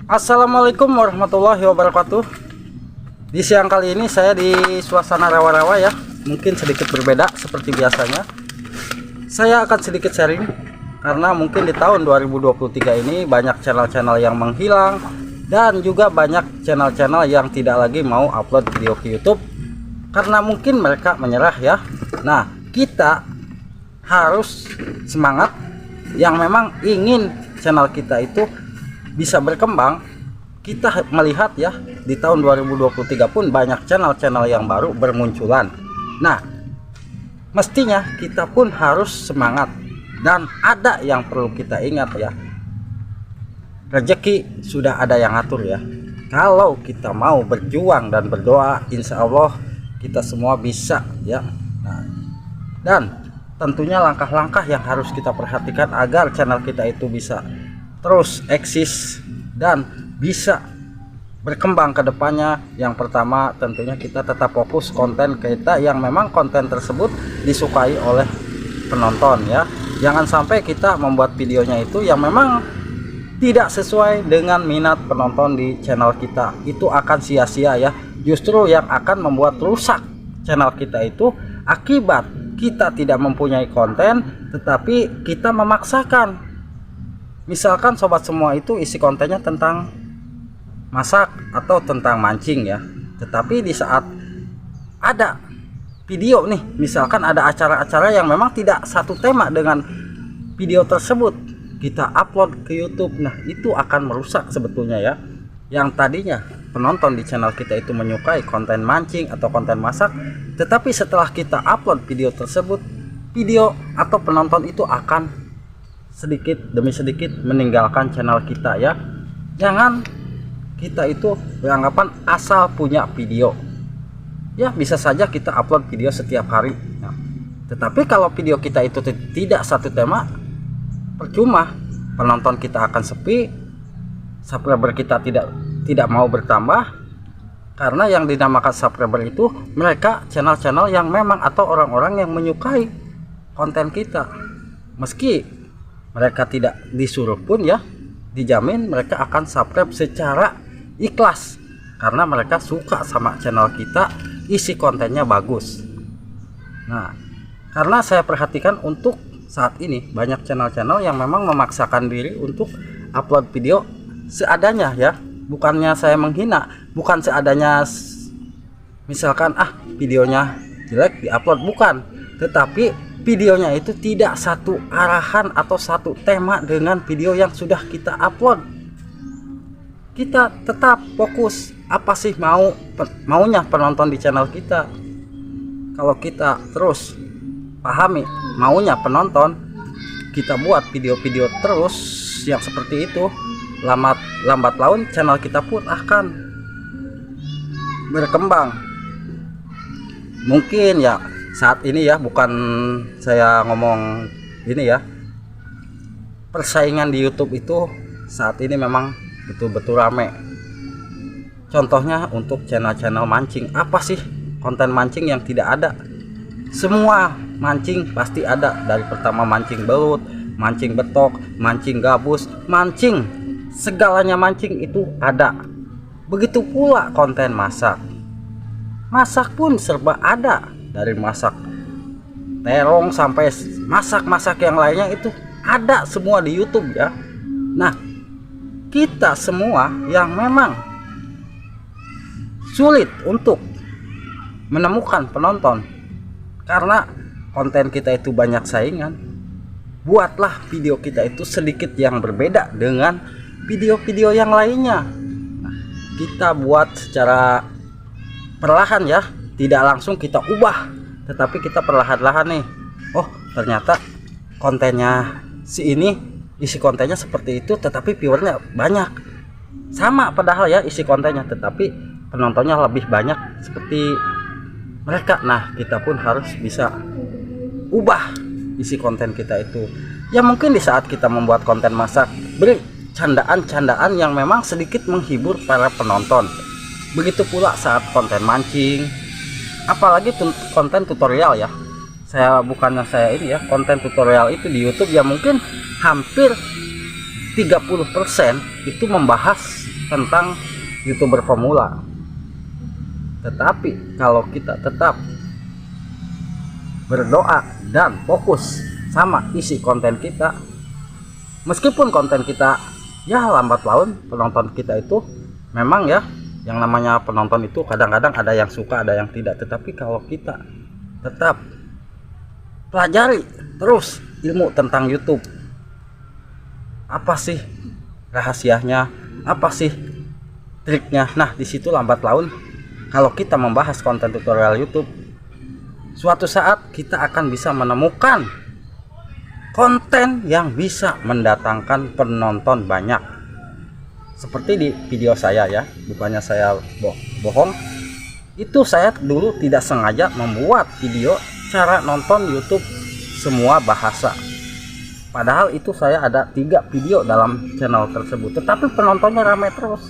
Assalamualaikum warahmatullahi wabarakatuh. Di siang kali ini saya di suasana rawa-rawa ya. Mungkin sedikit berbeda seperti biasanya. Saya akan sedikit sharing karena mungkin di tahun 2023 ini banyak channel-channel yang menghilang dan juga banyak channel-channel yang tidak lagi mau upload video ke YouTube karena mungkin mereka menyerah ya. Nah, kita harus semangat yang memang ingin channel kita itu bisa berkembang. Kita melihat ya di tahun 2023 pun banyak channel-channel yang baru bermunculan. Nah, mestinya kita pun harus semangat dan ada yang perlu kita ingat ya. Rezeki sudah ada yang atur ya. Kalau kita mau berjuang dan berdoa, insya Allah kita semua bisa ya. Nah, dan tentunya langkah-langkah yang harus kita perhatikan agar channel kita itu bisa terus eksis dan bisa berkembang ke depannya. Yang pertama tentunya kita tetap fokus konten kita yang memang konten tersebut disukai oleh penonton ya. Jangan sampai kita membuat videonya itu yang memang tidak sesuai dengan minat penonton di channel kita. Itu akan sia-sia ya. Justru yang akan membuat rusak channel kita itu akibat kita tidak mempunyai konten tetapi kita memaksakan. Misalkan sobat semua itu isi kontennya tentang masak atau tentang mancing ya, tetapi di saat ada video nih, misalkan ada acara-acara yang memang tidak satu tema dengan video tersebut, kita upload ke YouTube. Nah, itu akan merusak sebetulnya ya. Yang tadinya penonton di channel kita itu menyukai konten mancing atau konten masak, tetapi setelah kita upload video tersebut, video atau penonton itu akan sedikit demi sedikit meninggalkan channel kita ya. Jangan kita itu beranggapan asal punya video ya, bisa saja kita upload video setiap hari ya. Tetapi kalau video kita itu tidak satu tema, percuma, penonton kita akan sepi, subscriber kita tidak mau bertambah. Karena yang dinamakan subscriber itu mereka channel-channel yang memang atau orang-orang yang menyukai konten kita. Meski mereka tidak disuruh pun ya, dijamin mereka akan subscribe secara ikhlas karena mereka suka sama channel kita, isi kontennya bagus. Nah, karena saya perhatikan untuk saat ini banyak channel-channel yang memang memaksakan diri untuk upload video seadanya ya. Bukannya saya menghina, bukan seadanya misalkan videonya jelek diupload, bukan, tetapi videonya itu tidak satu arahan atau satu tema dengan video yang sudah kita upload. Kita tetap fokus apa sih maunya penonton di channel kita. Kalau kita terus pahami maunya penonton, kita buat video-video terus yang seperti itu, lambat laun channel kita pun akan berkembang. Mungkin ya saat ini ya, bukan saya ngomong ini ya, persaingan di YouTube itu saat ini memang betul-betul rame. Contohnya untuk channel-channel mancing, apa sih konten mancing yang tidak ada? Semua mancing pasti ada, dari pertama mancing belut, mancing betok, mancing gabus, mancing segalanya, mancing itu ada. Begitu pula konten masak pun serba ada, dari masak terong sampai masak-masak yang lainnya itu ada semua di YouTube ya. Nah, kita semua yang memang sulit untuk menemukan penonton karena konten kita itu banyak saingan, buatlah video kita itu sedikit yang berbeda dengan video-video yang lainnya. Nah, kita buat secara perlahan ya, tidak langsung kita ubah, tetapi kita perlahan-lahan nih. Oh, ternyata kontennya si ini, isi kontennya seperti itu, tetapi viewernya banyak. Sama padahal ya isi kontennya, tetapi penontonnya lebih banyak seperti mereka. Nah, kita pun harus bisa ubah isi konten kita itu. Ya mungkin di saat kita membuat konten masak, beri candaan-candaan yang memang sedikit menghibur para penonton. Begitu pula saat konten mancing, apalagi konten tutorial ya. Bukannya saya ini ya, konten tutorial itu di YouTube ya mungkin hampir 30% itu membahas tentang YouTuber pemula. Tetapi kalau kita tetap berdoa dan fokus sama isi konten kita, meskipun konten kita ya lambat laun, penonton kita itu memang ya, yang namanya penonton itu kadang-kadang ada yang suka, ada yang tidak. Tetapi kalau kita tetap pelajari terus ilmu tentang YouTube, apa sih rahasianya, apa sih triknya, nah disitu lambat laun kalau kita membahas konten tutorial YouTube, suatu saat kita akan bisa menemukan konten yang bisa mendatangkan penonton banyak. Seperti di video saya ya, bukannya saya bohong, itu saya dulu tidak sengaja membuat video cara nonton YouTube semua bahasa. Padahal itu saya ada 3 video dalam channel tersebut, tetapi penontonnya ramai terus.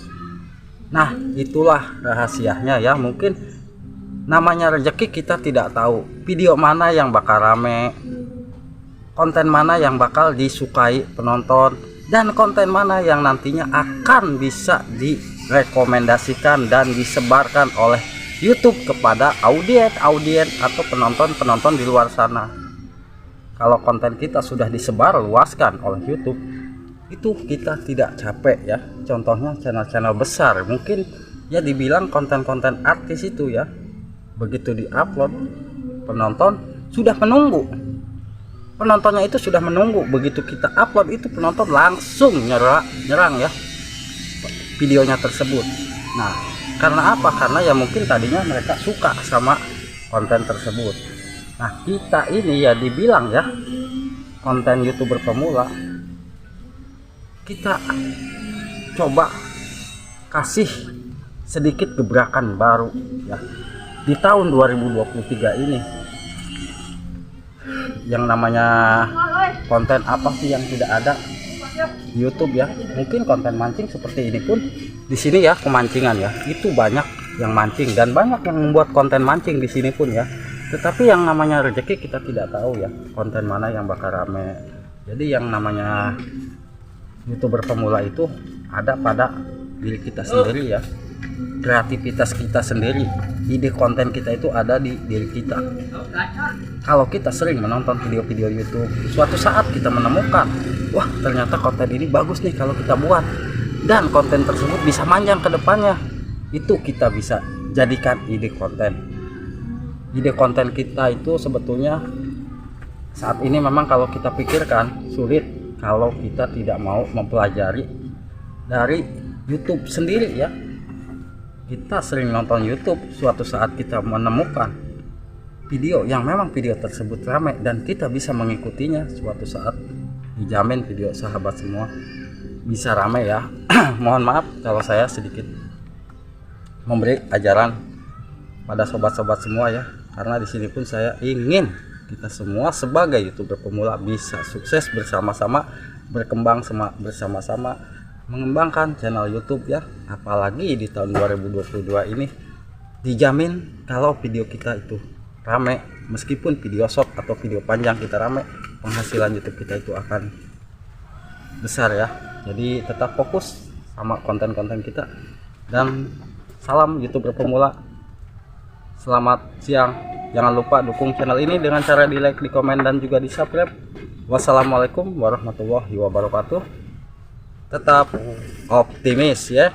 Nah itulah rahasianya ya, mungkin namanya rezeki, kita tidak tahu video mana yang bakal rame, konten mana yang bakal disukai penonton, dan konten mana yang nantinya akan bisa direkomendasikan dan disebarkan oleh YouTube kepada audiens atau penonton di luar sana. Kalau konten kita sudah disebar luaskan oleh YouTube, itu kita tidak capek ya. Contohnya channel-channel besar, mungkin ya dibilang konten-konten artis itu ya, begitu diupload penonton sudah menunggu, penontonnya itu sudah menunggu. Begitu kita upload itu penonton langsung nyerang ya videonya tersebut. Nah karena apa? Karena ya mungkin tadinya mereka suka sama konten tersebut. Nah kita ini ya dibilang ya konten YouTuber pemula, kita coba kasih sedikit gebrakan baru ya di tahun 2023 ini. Yang namanya konten apa sih yang tidak ada di YouTube ya? Mungkin konten mancing seperti ini pun di sini ya, kemancingan ya, itu banyak yang mancing dan banyak yang membuat konten mancing di sini pun ya. Tetapi yang namanya rezeki kita tidak tahu ya, konten mana yang bakal rame. Jadi yang namanya YouTuber pemula itu ada pada diri kita sendiri ya, kreativitas kita sendiri, ide konten kita itu ada di diri kita. Kalau kita sering menonton video-video YouTube, suatu saat kita menemukan, wah ternyata konten ini bagus nih kalau kita buat, dan konten tersebut bisa panjang ke depannya. Itu kita bisa jadikan ide konten. Ide konten kita itu sebetulnya saat ini memang kalau kita pikirkan sulit kalau kita tidak mau mempelajari dari YouTube sendiri ya. Kita sering nonton YouTube, suatu saat kita menemukan video yang memang video tersebut ramai dan kita bisa mengikutinya, suatu saat dijamin video sahabat semua bisa ramai ya. Mohon maaf kalau saya sedikit memberi ajaran pada sobat-sobat semua ya, karena di sini pun saya ingin kita semua sebagai YouTuber pemula bisa sukses bersama-sama, berkembang bersama-sama, mengembangkan channel YouTube ya. Apalagi di tahun 2022 ini dijamin kalau video kita itu rame, meskipun video short atau video panjang kita rame, penghasilan YouTube kita itu akan besar ya. Jadi tetap fokus sama konten-konten kita, dan salam YouTuber pemula. Selamat siang. Jangan lupa dukung channel ini dengan cara di like, di komen, dan juga di subscribe. Wassalamualaikum warahmatullahi wabarakatuh. Tetap optimis ya.